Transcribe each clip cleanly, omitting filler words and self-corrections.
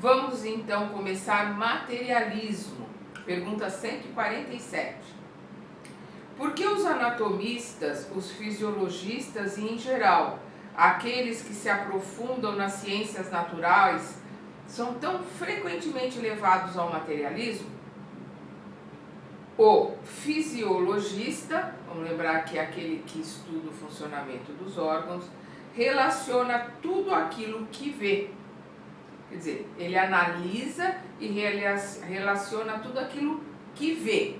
Vamos então começar materialismo. Pergunta 147. Por que os anatomistas, os fisiologistas e, em geral, aqueles que se aprofundam nas ciências naturais são tão frequentemente levados ao materialismo? O fisiologista, vamos lembrar que é aquele que estuda o funcionamento dos órgãos, relaciona tudo aquilo que vê. Quer dizer, ele analisa e relaciona tudo aquilo que vê.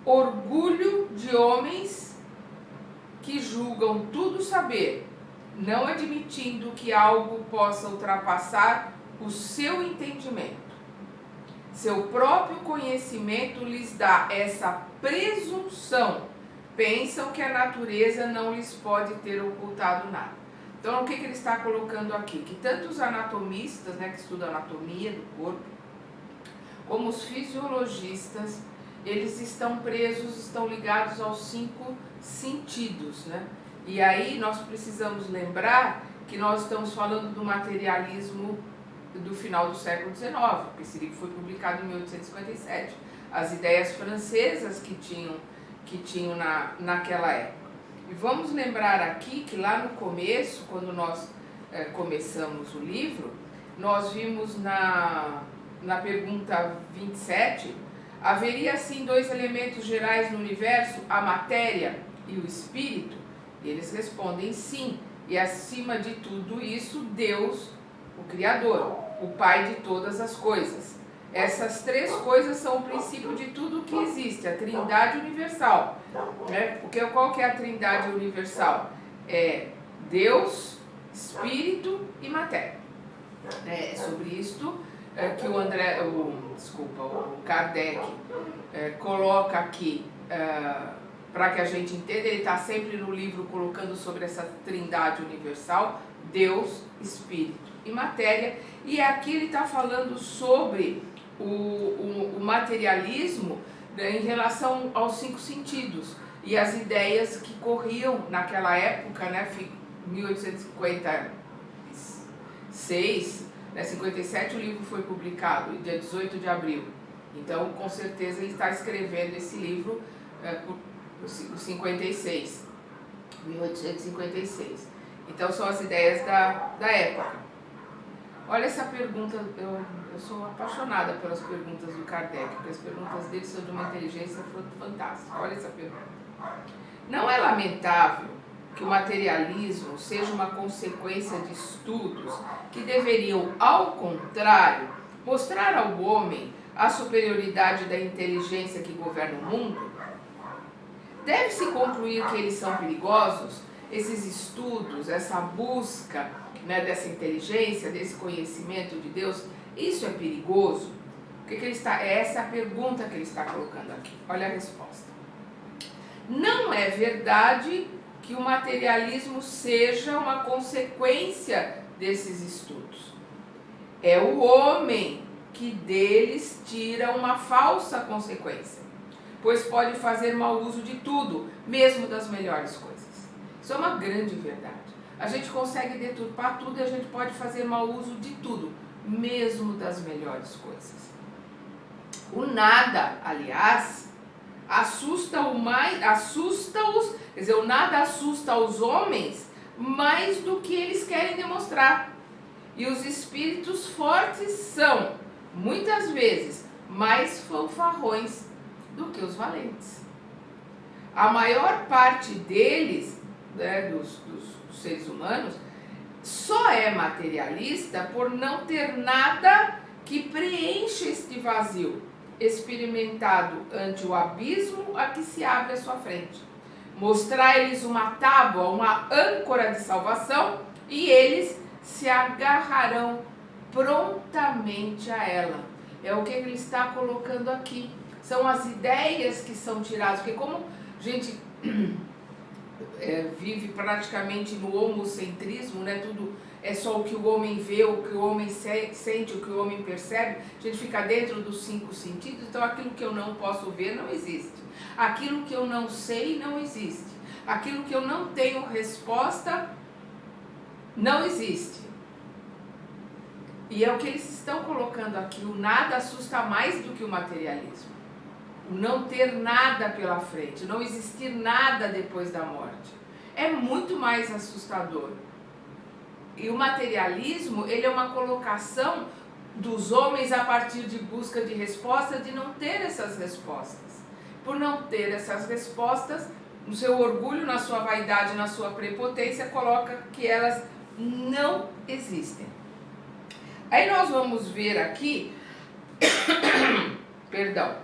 Orgulho de homens que julgam tudo saber, não admitindo que algo possa ultrapassar o seu entendimento. Seu próprio conhecimento lhes dá essa presunção. Pensam que a natureza não lhes pode ter ocultado nada. Então, o que ele está colocando aqui? Que tanto os anatomistas, né, que estudam a anatomia do corpo, como os fisiologistas, eles estão presos, estão ligados aos 5 sentidos, né? E aí nós precisamos lembrar que nós estamos falando do materialismo do final do século XIX, porque esse livro foi publicado em 1857. As ideias francesas que tinham naquela época. E vamos lembrar aqui que lá no começo, quando nós começamos o livro, nós vimos na pergunta 27, haveria assim 2 elementos gerais no universo, a matéria e o espírito? E eles respondem sim, e acima de tudo isso, Deus, o Criador, o Pai de todas as coisas. Essas 3 coisas são o princípio de tudo o que existe, a Trindade universal. Né? Qual que é a Trindade universal? É Deus, Espírito e matéria. É sobre isto que o Kardec coloca aqui, para que a gente entenda. Ele está sempre no livro colocando sobre essa Trindade universal, Deus, Espírito e matéria. E aqui ele está falando sobre o materialismo, né, em relação aos 5 sentidos e as ideias que corriam naquela época, né, 1856, né, 57 o livro foi publicado, dia 18 de abril. Então, com certeza, ele está escrevendo esse livro por 56, 1856. Então, são as ideias da época. Olha essa pergunta, eu sou apaixonada pelas perguntas do Kardec, porque as perguntas dele são de uma inteligência fantástica. Olha essa pergunta. Não é lamentável que o materialismo seja uma consequência de estudos que deveriam, ao contrário, mostrar ao homem a superioridade da inteligência que governa o mundo? Deve-se concluir que eles são perigosos? Esses estudos, essa busca, né, dessa inteligência, desse conhecimento de Deus, isso é perigoso? Essa é a pergunta que ele está colocando aqui. Olha a resposta. Não é verdade que o materialismo seja uma consequência desses estudos. É o homem que deles tira uma falsa consequência, pois pode fazer mau uso de tudo, mesmo das melhores coisas. Isso é uma grande verdade. A gente consegue deturpar tudo e a gente pode fazer mau uso de tudo, mesmo das melhores coisas. O nada, aliás, o nada assusta os homens mais do que eles querem demonstrar. E os espíritos fortes são, muitas vezes, mais fanfarrões do que os valentes. A maior parte deles, né, dos seres humanos, só é materialista por não ter nada que preencha este vazio experimentado ante o abismo a que se abre à sua frente. Mostrar-lhes uma tábua, uma âncora de salvação, e eles se agarrarão prontamente a ela. É o que ele está colocando aqui. São as ideias que são tiradas, porque como a gente vive praticamente no homocentrismo, né? Tudo é só o que o homem vê, o que o homem sente, o que o homem percebe. A gente fica dentro dos 5 sentidos, então aquilo que eu não posso ver não existe. Aquilo que eu não sei não existe. Aquilo que eu não tenho resposta não existe. E é o que eles estão colocando aqui, o nada assusta mais do que o materialismo. O não ter nada pela frente, não existir nada depois da morte. É muito mais assustador. E o materialismo, ele é uma colocação dos homens a partir de busca de respostas, de não ter essas respostas. Por não ter essas respostas, no seu orgulho, na sua vaidade, na sua prepotência, coloca que elas não existem. Aí nós vamos ver aqui, perdão,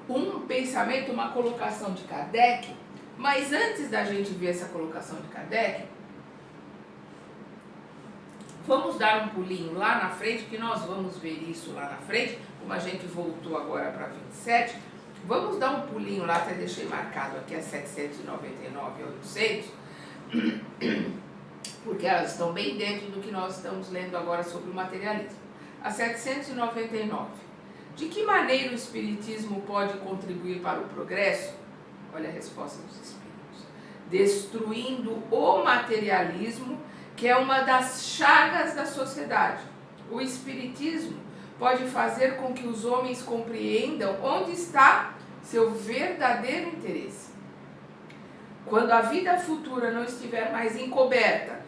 um pensamento, uma colocação de Kardec, mas antes da gente ver essa colocação de Kardec, vamos dar um pulinho lá na frente, que nós vamos ver isso lá na frente, como a gente voltou agora para 27, vamos dar um pulinho lá, até deixei marcado aqui a 799 e 800, porque elas estão bem dentro do que nós estamos lendo agora sobre o materialismo. A 799. De que maneira o Espiritismo pode contribuir para o progresso? Olha a resposta dos Espíritos. Destruindo o materialismo, que é uma das chagas da sociedade. O Espiritismo pode fazer com que os homens compreendam onde está seu verdadeiro interesse. Quando a vida futura não estiver mais encoberta,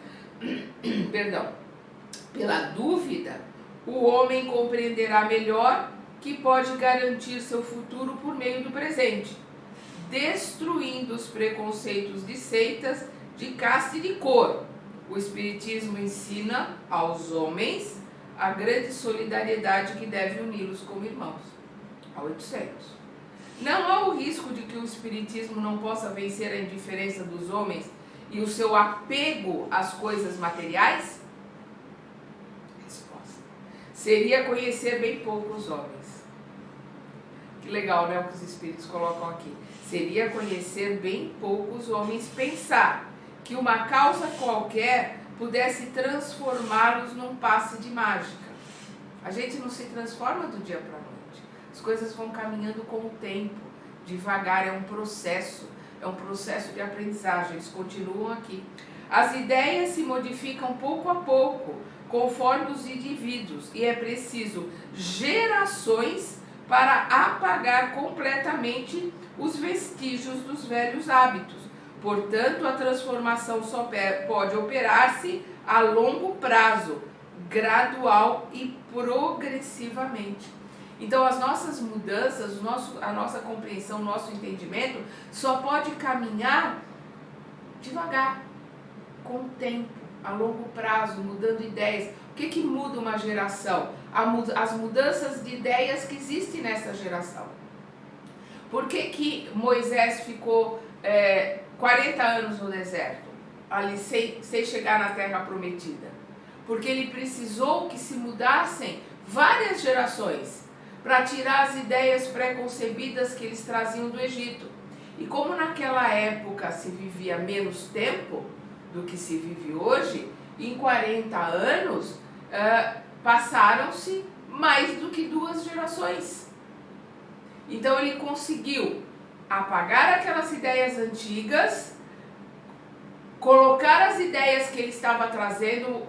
pela dúvida, o homem compreenderá melhor que pode garantir seu futuro por meio do presente, destruindo os preconceitos de seitas, de casta e de cor. O Espiritismo ensina aos homens a grande solidariedade que deve uni-los como irmãos. A 800. Não há o risco de que o Espiritismo não possa vencer a indiferença dos homens e o seu apego às coisas materiais? Resposta. Seria conhecer bem pouco os homens. Que legal, né, o que os Espíritos colocam aqui. Seria conhecer bem pouco os homens, pensar que uma causa qualquer pudesse transformá-los num passe de mágica. A gente não se transforma do dia para a noite. As coisas vão caminhando com o tempo, devagar, é um processo de aprendizagem, eles continuam aqui. As ideias se modificam pouco a pouco, conforme os indivíduos, e é preciso gerações para apagar completamente os vestígios dos velhos hábitos. Portanto, a transformação só pode operar-se a longo prazo, gradual e progressivamente. Então, as nossas mudanças, a nossa compreensão, o nosso entendimento só pode caminhar devagar, com o tempo, a longo prazo, mudando ideias. O que muda uma geração? As mudanças de ideias que existem nessa geração. Por que Moisés ficou 40 anos no deserto, ali sem chegar na terra prometida? Porque ele precisou que se mudassem várias gerações para tirar as ideias pré-concebidas que eles traziam do Egito. E como naquela época se vivia menos tempo do que se vive hoje, em 40 anos passaram-se mais do que 2 gerações. Então ele conseguiu apagar aquelas ideias antigas, colocar as ideias que ele estava trazendo,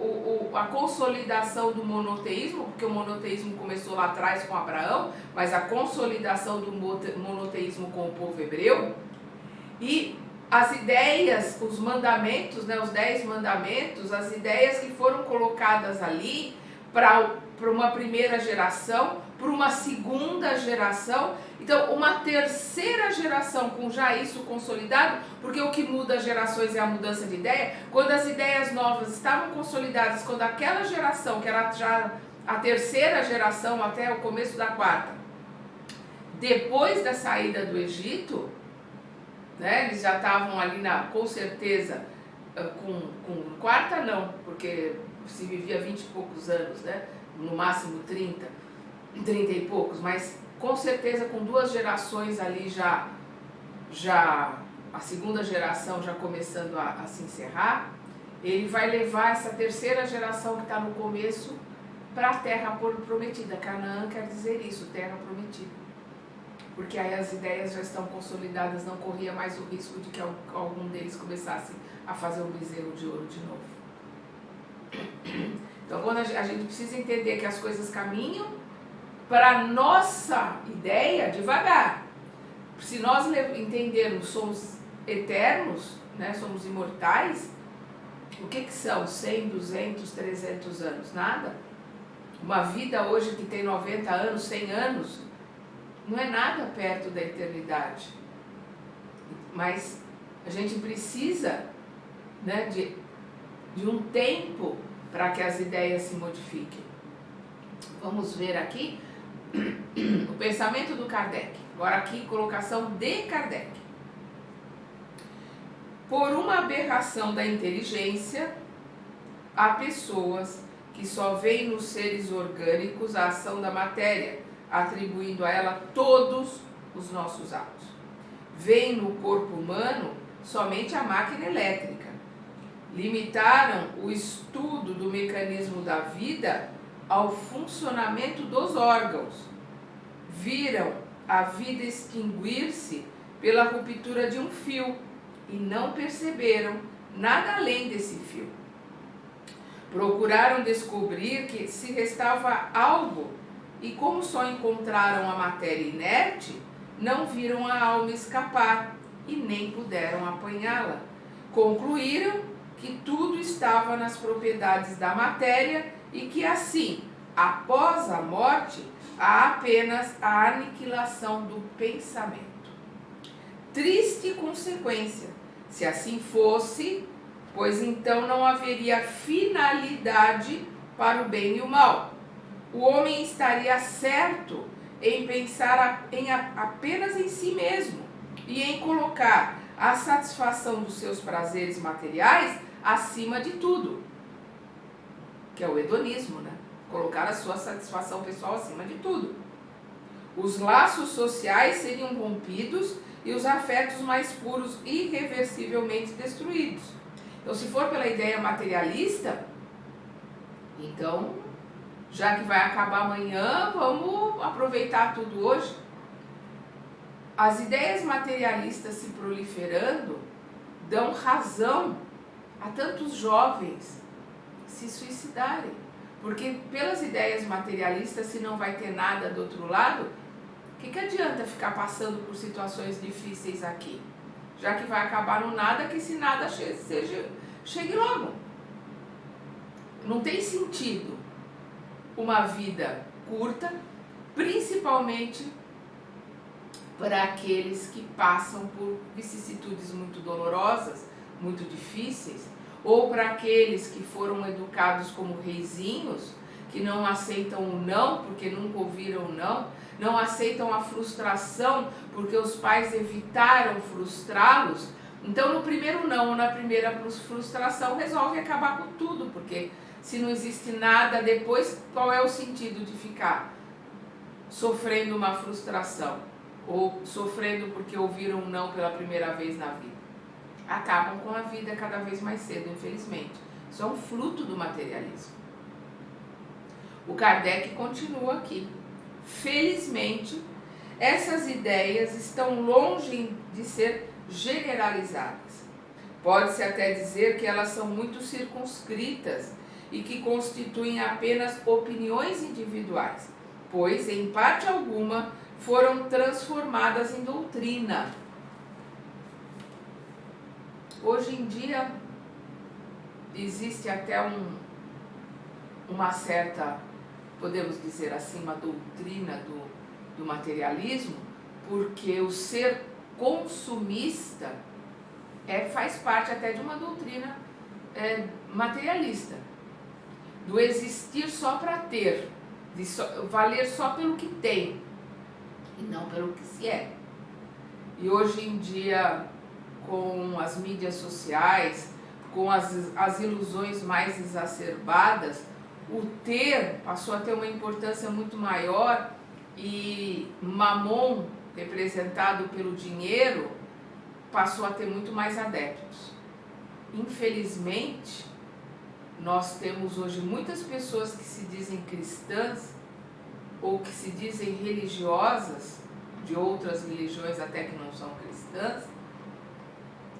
a consolidação do monoteísmo, porque o monoteísmo começou lá atrás com Abraão, mas a consolidação do monoteísmo com o povo hebreu, e as ideias, os mandamentos, né, os 10 mandamentos, as ideias que foram colocadas ali para uma primeira geração, para uma segunda geração, então uma terceira geração com já isso consolidado, porque o que muda as gerações é a mudança de ideia. Quando as ideias novas estavam consolidadas, quando aquela geração, que era já a terceira geração até o começo da quarta, depois da saída do Egito, né, eles já estavam ali com certeza, com quarta não, porque se vivia 20 e poucos anos, né, no máximo 30 e poucos, mas com certeza com 2 gerações ali já a segunda geração já começando a se encerrar, ele vai levar essa terceira geração que está no começo para a terra prometida. Canaã quer dizer isso, terra prometida. Porque aí as ideias já estão consolidadas, não corria mais o risco de que algum deles começasse a fazer um bezerro de ouro de novo. Então, quando a gente precisa entender que as coisas caminham para a nossa ideia devagar. Se nós entendermos, somos eternos, né? Somos imortais, o que são 100, 200, 300 anos? Nada. Uma vida hoje que tem 90 anos, 100 anos, não é nada perto da eternidade. Mas a gente precisa, né, de um tempo para que as ideias se modifiquem. Vamos ver aqui o pensamento do Kardec. Agora aqui, colocação de Kardec. Por uma aberração da inteligência, há pessoas que só veem nos seres orgânicos a ação da matéria, atribuindo a ela todos os nossos atos. Veem no corpo humano somente a máquina elétrica. Limitaram o estudo do mecanismo da vida ao funcionamento dos órgãos. Viram a vida extinguir-se pela ruptura de um fio e não perceberam nada além desse fio. Procuraram descobrir que se restava algo e, como só encontraram a matéria inerte, não viram a alma escapar e nem puderam apanhá-la. Concluíram que tudo estava nas propriedades da matéria e que assim, após a morte, há apenas a aniquilação do pensamento. Triste consequência, se assim fosse, pois então não haveria finalidade para o bem e o mal. O homem estaria certo em pensar apenas em si mesmo e em colocar a satisfação dos seus prazeres materiais acima de tudo, que é o hedonismo, né? Colocar a sua satisfação pessoal acima de tudo. Os laços sociais seriam rompidos e os afetos mais puros irreversivelmente destruídos. Então, se for pela ideia materialista, então, já que vai acabar amanhã, vamos aproveitar tudo hoje. As ideias materialistas se proliferando dão razão a tantos jovens se suicidarem. Porque pelas ideias materialistas, se não vai ter nada do outro lado, o que adianta ficar passando por situações difíceis aqui? Já que vai acabar no nada, que esse nada chegue logo. Não tem sentido uma vida curta, principalmente para aqueles que passam por vicissitudes muito dolorosas, muito difíceis, ou para aqueles que foram educados como reizinhos, que não aceitam o não, porque nunca ouviram o não, não aceitam a frustração, porque os pais evitaram frustrá-los. Então, no primeiro não, ou na primeira frustração, resolve acabar com tudo, porque se não existe nada depois, qual é o sentido de ficar sofrendo uma frustração? Ou sofrendo porque ouviram um não pela primeira vez na vida? Acabam com a vida cada vez mais cedo, infelizmente. Isso é um fruto do materialismo. O Kardec continua aqui. Felizmente, essas ideias estão longe de ser generalizadas. Pode-se até dizer que elas são muito circunscritas e que constituem apenas opiniões individuais, pois, em parte alguma, foram transformadas em doutrina. Hoje em dia, existe até uma certa, podemos dizer assim, uma doutrina do materialismo, porque o ser consumista faz parte até de uma doutrina materialista, do existir só para ter, de valer só pelo que tem e não pelo que se é. E hoje em dia, com as mídias sociais, com as ilusões mais exacerbadas, o ter passou a ter uma importância muito maior e Mamon, representado pelo dinheiro, passou a ter muito mais adeptos. Infelizmente, nós temos hoje muitas pessoas que se dizem cristãs ou que se dizem religiosas, de outras religiões até que não são cristãs,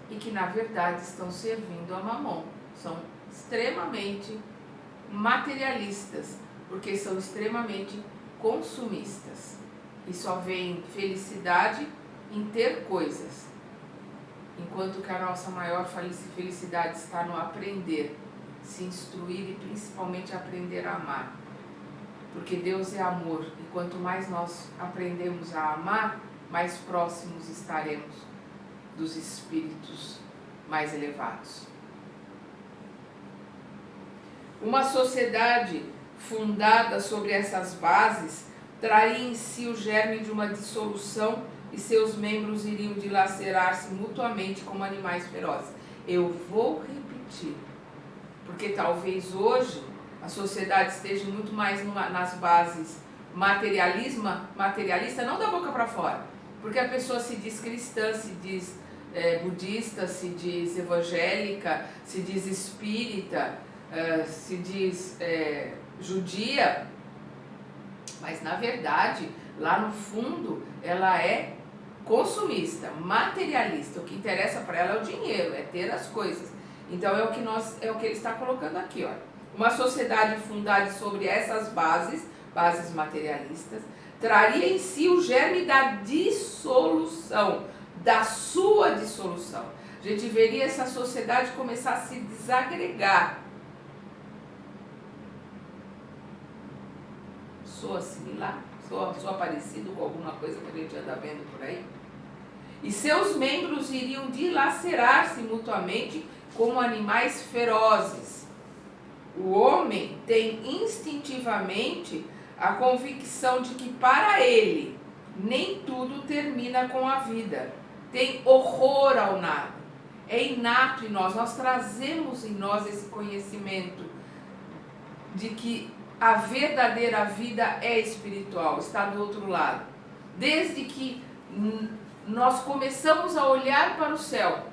e que na verdade estão servindo a Mamon. São extremamente materialistas, porque são extremamente consumistas. E só vem felicidade em ter coisas, enquanto que a nossa maior felicidade está no aprender, se instruir e principalmente aprender a amar. Porque Deus é amor, e quanto mais nós aprendemos a amar, mais próximos estaremos dos espíritos mais elevados. Uma sociedade fundada sobre essas bases traria em si o germe de uma dissolução e seus membros iriam dilacerar-se mutuamente como animais ferozes. Eu vou repetir, porque talvez hoje a sociedade esteja muito mais nas bases materialista, não da boca para fora, porque a pessoa se diz cristã, se diz budista, se diz evangélica, se diz espírita, se diz judia, mas na verdade, lá no fundo, ela é consumista, materialista. O que interessa para ela é o dinheiro, é ter as coisas. Então é o que ele está colocando aqui, olha. Uma sociedade fundada sobre essas bases materialistas, traria em si o germe da dissolução, da sua dissolução. A gente veria essa sociedade começar a se desagregar. Soa similar? Soa parecido com alguma coisa que a gente anda vendo por aí? E seus membros iriam dilacerar-se mutuamente como animais ferozes. O homem tem instintivamente a convicção de que para ele nem tudo termina com a vida. Tem horror ao nada. É inato em nós trazemos em nós esse conhecimento de que a verdadeira vida é espiritual, está do outro lado. Desde que nós começamos a olhar para o céu,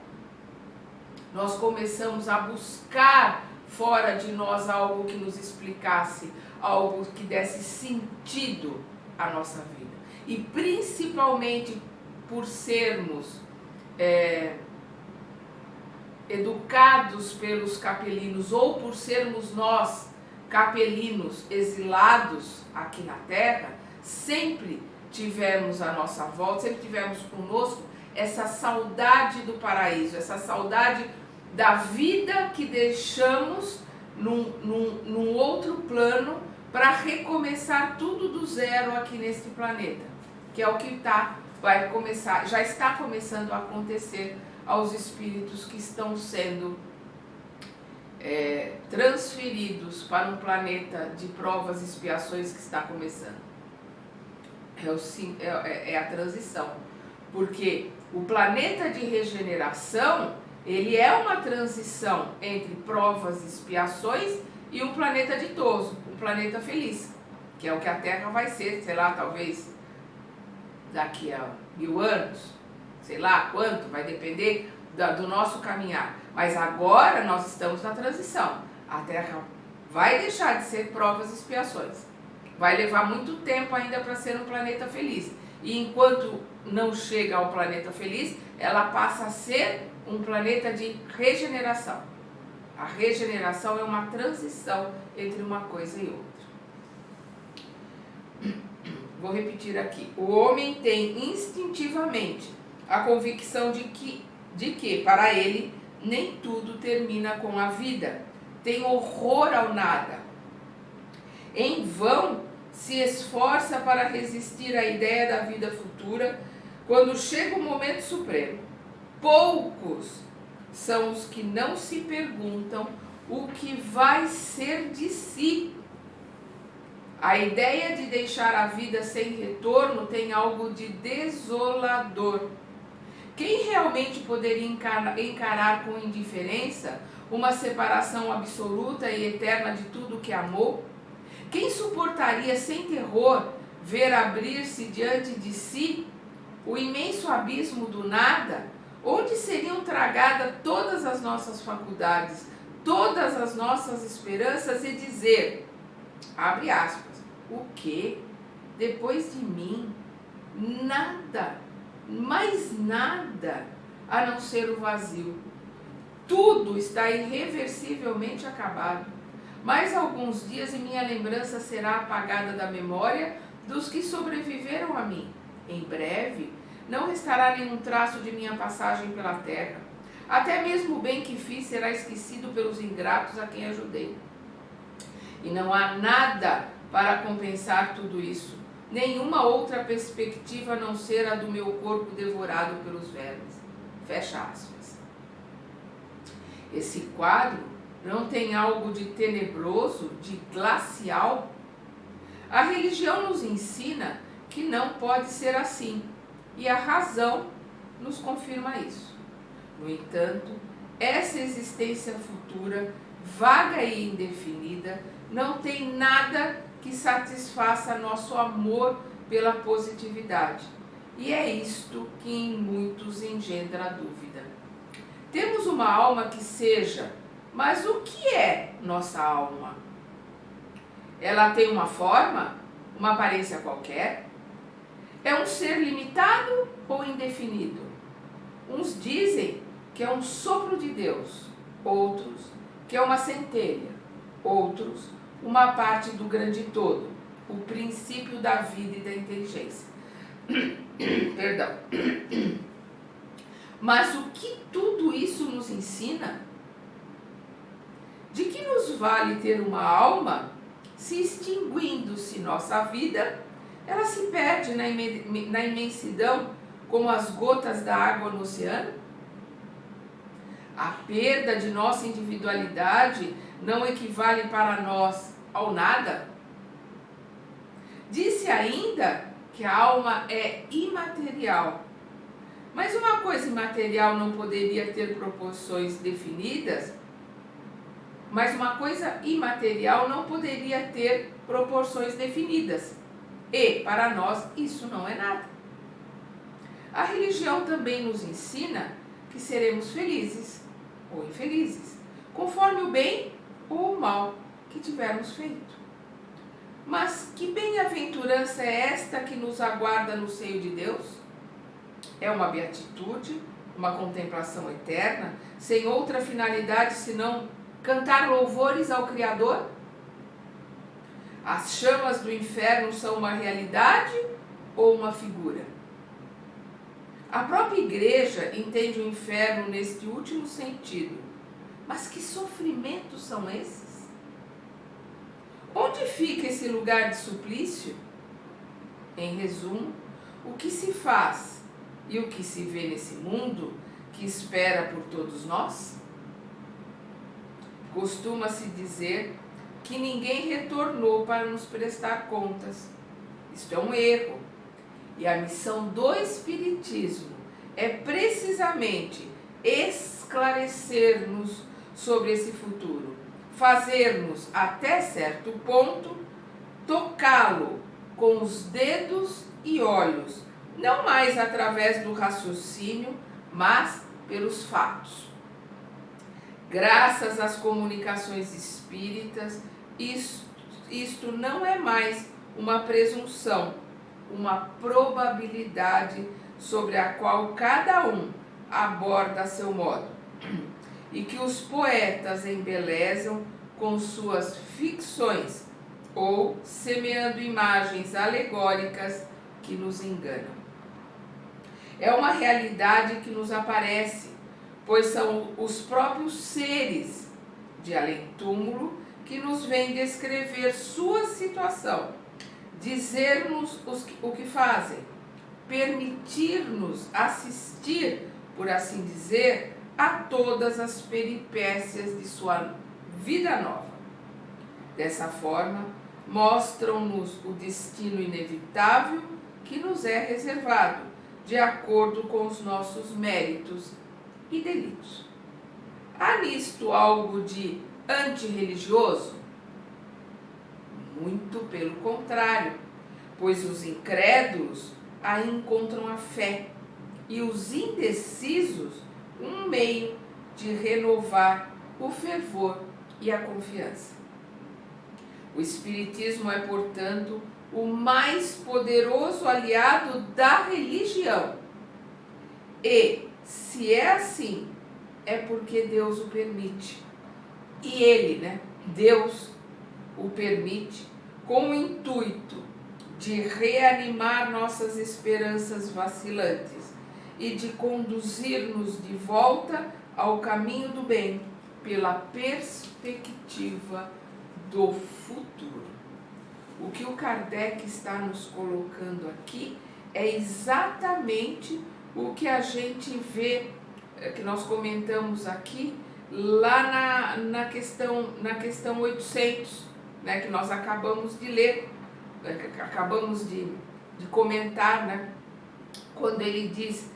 nós começamos a buscar fora de nós algo que nos explicasse, algo que desse sentido à nossa vida. E principalmente por sermos educados pelos capelinos, ou por sermos nós capelinos exilados aqui na Terra, sempre tivemos à nossa volta, sempre tivemos conosco essa saudade do paraíso, essa saudade da vida que deixamos num outro plano para recomeçar tudo do zero aqui neste planeta, que é o que já está começando a acontecer aos espíritos que estão sendo transferidos para um planeta de provas e expiações que está começando. É a transição, porque o planeta de regeneração, ele é uma transição entre provas e expiações e um planeta ditoso, um planeta feliz, que é o que a Terra vai ser, sei lá, talvez daqui a 1000 anos, sei lá quanto, vai depender do nosso caminhar. Mas agora nós estamos na transição. A Terra vai deixar de ser provas e expiações. Vai levar muito tempo ainda para ser um planeta feliz. E enquanto não chega ao planeta feliz, ela passa a ser um planeta de regeneração. A regeneração é uma transição entre uma coisa e outra. Vou repetir aqui. O homem tem instintivamente a convicção de que para ele nem tudo termina com a vida. Tem horror ao nada. Em vão se esforça para resistir à ideia da vida futura quando chega o momento supremo. Poucos são os que não se perguntam o que vai ser de si. A ideia de deixar a vida sem retorno tem algo de desolador. Quem realmente poderia encarar com indiferença uma separação absoluta e eterna de tudo que amou? Quem suportaria sem terror ver abrir-se diante de si o imenso abismo do nada, onde seriam tragadas todas as nossas faculdades, todas as nossas esperanças, e dizer, abre aspas, o quê? Depois de mim, nada, mais nada, a não ser o vazio. Tudo está irreversivelmente acabado. Mais alguns dias e minha lembrança será apagada da memória dos que sobreviveram a mim. Em breve, não restará nenhum traço de minha passagem pela terra. Até mesmo o bem que fiz será esquecido pelos ingratos a quem ajudei. E não há nada para compensar tudo isso. Nenhuma outra perspectiva a não ser a do meu corpo devorado pelos vermes. Fecha aspas. Esse quadro não tem algo de tenebroso, de glacial? A religião nos ensina que não pode ser assim, e a razão nos confirma isso. No entanto, essa existência futura, vaga e indefinida, não tem nada que satisfaça nosso amor pela positividade. E é isto que em muitos engendra a dúvida. Temos uma alma que seja, mas o que é nossa alma? Ela tem uma forma, uma aparência qualquer? É um ser limitado ou indefinido? Uns dizem que é um sopro de Deus, outros que é uma centelha, outros uma parte do grande todo, o princípio da vida e da inteligência. Perdão. Mas o que tudo isso nos ensina? De que nos vale ter uma alma se, extinguindo-se nossa vida, ela se perde na imensidão como as gotas da água no oceano? A perda de nossa individualidade não equivale para nós ao nada? Disse ainda que a alma é imaterial. Mas uma coisa imaterial não poderia ter proporções definidas? Mas uma coisa imaterial não poderia ter proporções definidas. E, para nós, isso não é nada. A religião também nos ensina que seremos felizes ou infelizes, conforme o bem ou o mal que tivermos feito. Mas que bem-aventurança é esta que nos aguarda no seio de Deus? É uma beatitude, uma contemplação eterna, sem outra finalidade senão cantar louvores ao Criador? As chamas do inferno são uma realidade ou uma figura? A própria igreja entende o inferno neste último sentido. Mas que sofrimentos são esses? Onde fica esse lugar de suplício? Em resumo, o que se faz e o que se vê nesse mundo que espera por todos nós? Costuma-se dizer que ninguém retornou para nos prestar contas. Isto é um erro. E a missão do Espiritismo é precisamente esclarecer-nos sobre esse futuro, fazer-nos, até certo ponto, tocá-lo com os dedos e olhos, não mais através do raciocínio, mas pelos fatos. Graças às comunicações espíritas, isto não é mais uma presunção, uma probabilidade sobre a qual cada um aborda a seu modo, e que os poetas embelezam com suas ficções ou semeando imagens alegóricas que nos enganam. É uma realidade que nos aparece, pois são os próprios seres de além-túmulo que nos vêm descrever sua situação, dizer-nos o que fazem, permitir-nos assistir, por assim dizer, a todas as peripécias de sua vida nova. Dessa forma, mostram-nos o destino inevitável que nos é reservado, de acordo com os nossos méritos e delitos. Há nisto algo de antirreligioso? Muito pelo contrário, pois os incrédulos aí encontram a fé e os indecisos um meio de renovar o fervor e a confiança. O Espiritismo é, portanto, o mais poderoso aliado da religião. E, se é assim, é porque Deus o permite. E Ele, Deus, o permite com o intuito de reanimar nossas esperanças vacilantes e de conduzir-nos de volta ao caminho do bem pela perspectiva do futuro. O que o Kardec está nos colocando aqui é exatamente o que a gente vê, que nós comentamos aqui, lá na questão 800, né, que nós acabamos de ler, acabamos de comentar, né, quando ele diz: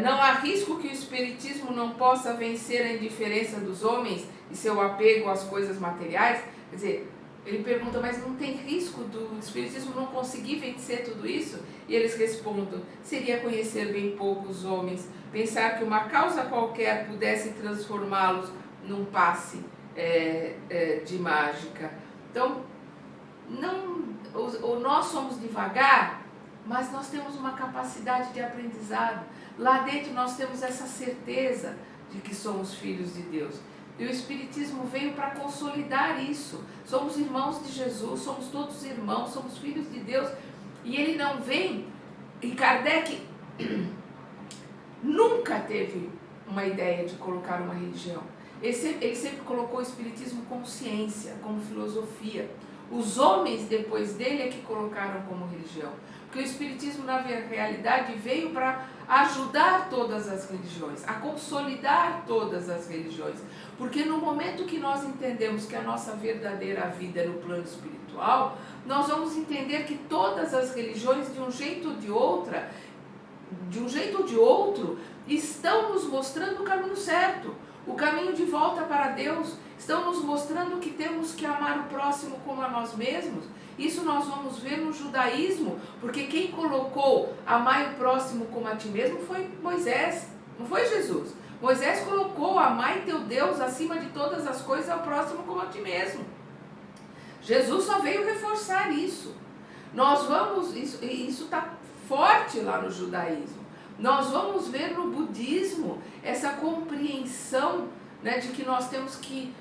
não há risco que o Espiritismo não possa vencer a indiferença dos homens e seu apego às coisas materiais. Quer dizer, ele pergunta, mas não tem risco do Espiritismo não conseguir vencer tudo isso? E eles respondem: seria conhecer bem pouco os homens, pensar que uma causa qualquer pudesse transformá-los num passe de mágica. Então, nós somos devagar, mas nós temos uma capacidade de aprendizado. Lá dentro nós temos essa certeza de que somos filhos de Deus. E o Espiritismo veio para consolidar isso. Somos irmãos de Jesus, somos todos irmãos, somos filhos de Deus. E ele não vem, e Kardec nunca teve uma ideia de colocar uma religião. Ele sempre colocou o Espiritismo como ciência, como filosofia. Os homens depois dele é que colocaram como religião. Porque o Espiritismo, na realidade, veio para ajudar todas as religiões, a consolidar todas as religiões. Porque no momento que nós entendemos que a nossa verdadeira vida é no plano espiritual, nós vamos entender que todas as religiões, de um jeito ou de outro, estão nos mostrando o caminho certo, o caminho de volta para Deus. Estão nos mostrando que temos que amar o próximo como a nós mesmos. Isso nós vamos ver no judaísmo, porque quem colocou amar o próximo como a ti mesmo foi Moisés, não foi Jesus. Moisés colocou amar teu Deus acima de todas as coisas, ao próximo como a ti mesmo. Jesus só veio reforçar isso. Isso está forte lá no judaísmo. Nós vamos ver no budismo essa compreensão, né, de que nós temos que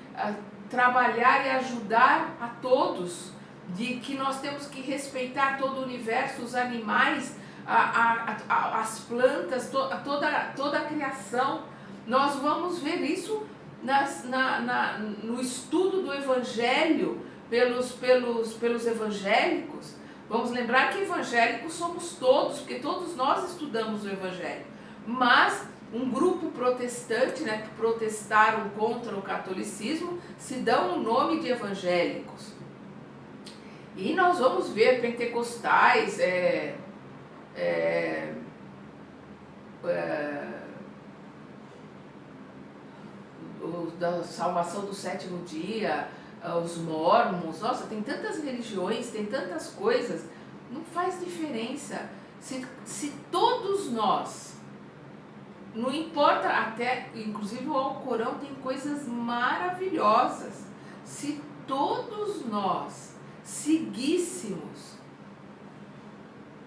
trabalhar e ajudar a todos, de que nós temos que respeitar todo o universo, os animais, as plantas, toda a criação. Nós vamos ver isso no estudo do Evangelho pelos evangélicos. Vamos lembrar que evangélicos somos todos, porque todos nós estudamos o Evangelho. Mas um grupo protestante, né, que protestaram contra o catolicismo, se dão o nome de evangélicos. E nós vamos ver pentecostais, da salvação do sétimo dia, os mormons. Nossa, tem tantas religiões, tem tantas coisas. Não faz diferença. Se todos nós, não importa, até inclusive o Alcorão tem coisas maravilhosas. Se todos nós seguíssemos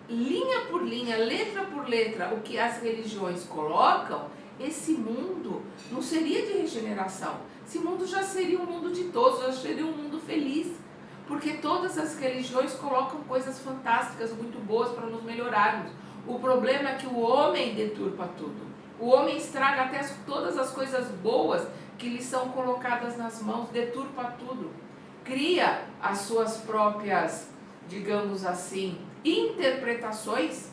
linha por linha, letra por letra, o que as religiões colocam, esse mundo não seria de regeneração. Esse mundo já seria um mundo de todos, já seria um mundo feliz. Porque todas as religiões colocam coisas fantásticas, muito boas para nos melhorarmos. O problema é que o homem deturpa tudo. O homem estraga até todas as coisas boas que lhe são colocadas nas mãos, deturpa tudo. Cria as suas próprias, digamos assim, interpretações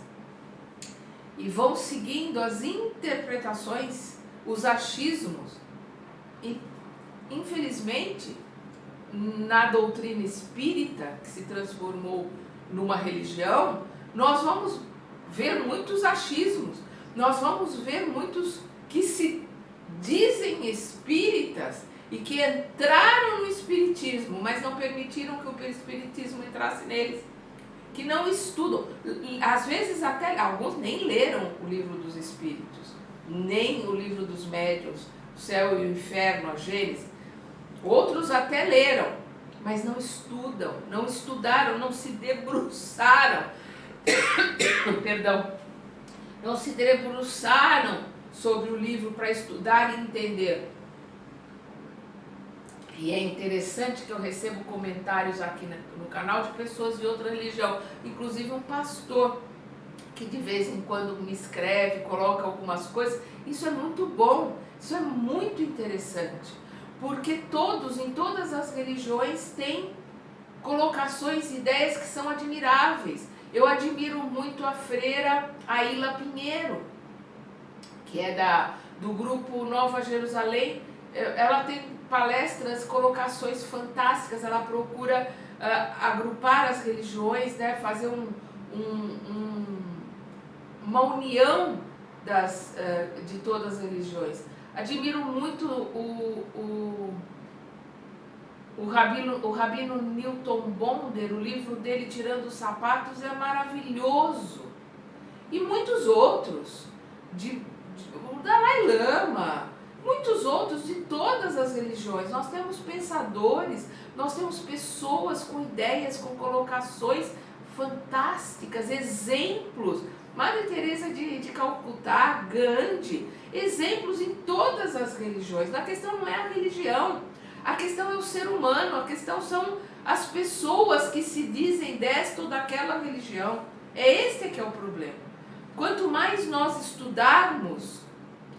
e vão seguindo as interpretações, os achismos. E, infelizmente, na doutrina espírita, que se transformou numa religião, nós vamos ver muitos achismos. Nós vamos ver muitos que se dizem espíritas e que entraram no espiritismo, mas não permitiram que o espiritismo entrasse neles, que não estudam. Às vezes até alguns nem leram o livro dos espíritos, nem o livro dos médiuns, o céu e o inferno, a Gênesis. Outros até leram, mas não estudam, não estudaram, não se debruçaram, não se debruçaram sobre o livro para estudar e entender. E é interessante que eu recebo comentários aqui no canal de pessoas de outra religião, inclusive um pastor que de vez em quando me escreve, coloca algumas coisas. Isso é muito bom, isso é muito interessante, porque todos, em todas as religiões, têm colocações e ideias que são admiráveis. Eu admiro muito a freira Aila Pinheiro, que é do grupo Nova Jerusalém. Ela tem palestras, colocações fantásticas, ela procura agrupar as religiões, né, fazer uma união de todas as religiões. Admiro muito o Rabino Newton Bonder, o livro dele Tirando os Sapatos é maravilhoso. E muitos outros, o Dalai Lama, muitos outros de todas as religiões. Nós temos pensadores, nós temos pessoas com ideias, com colocações fantásticas, exemplos. Madre Teresa de Calcutá, Gandhi, exemplos em todas as religiões. A questão não é a religião, a questão é o ser humano, a questão são as pessoas que se dizem desta ou daquela religião. É este que é o problema. Quanto mais nós estudarmos,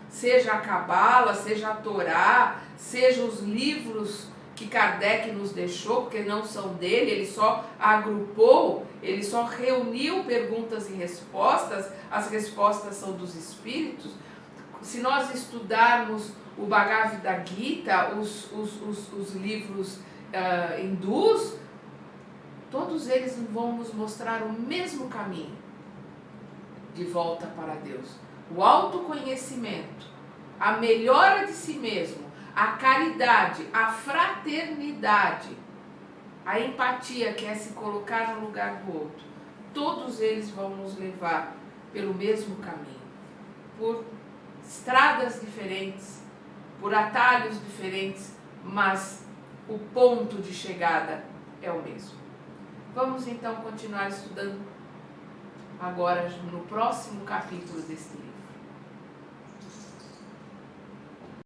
seja a Cabala, seja a Torá, seja os livros que Kardec nos deixou, porque não são dele, ele só agrupou, ele só reuniu perguntas e respostas, as respostas são dos espíritos. Se nós estudarmos o Bhagavad Gita, os livros hindus, todos eles vão nos mostrar o mesmo caminho de volta para Deus. O autoconhecimento, a melhora de si mesmo, a caridade, a fraternidade, a empatia, que é se colocar no lugar do outro. Todos eles vão nos levar pelo mesmo caminho, por estradas diferentes, por atalhos diferentes, mas o ponto de chegada é o mesmo. Vamos então continuar estudando agora no próximo capítulo deste livro.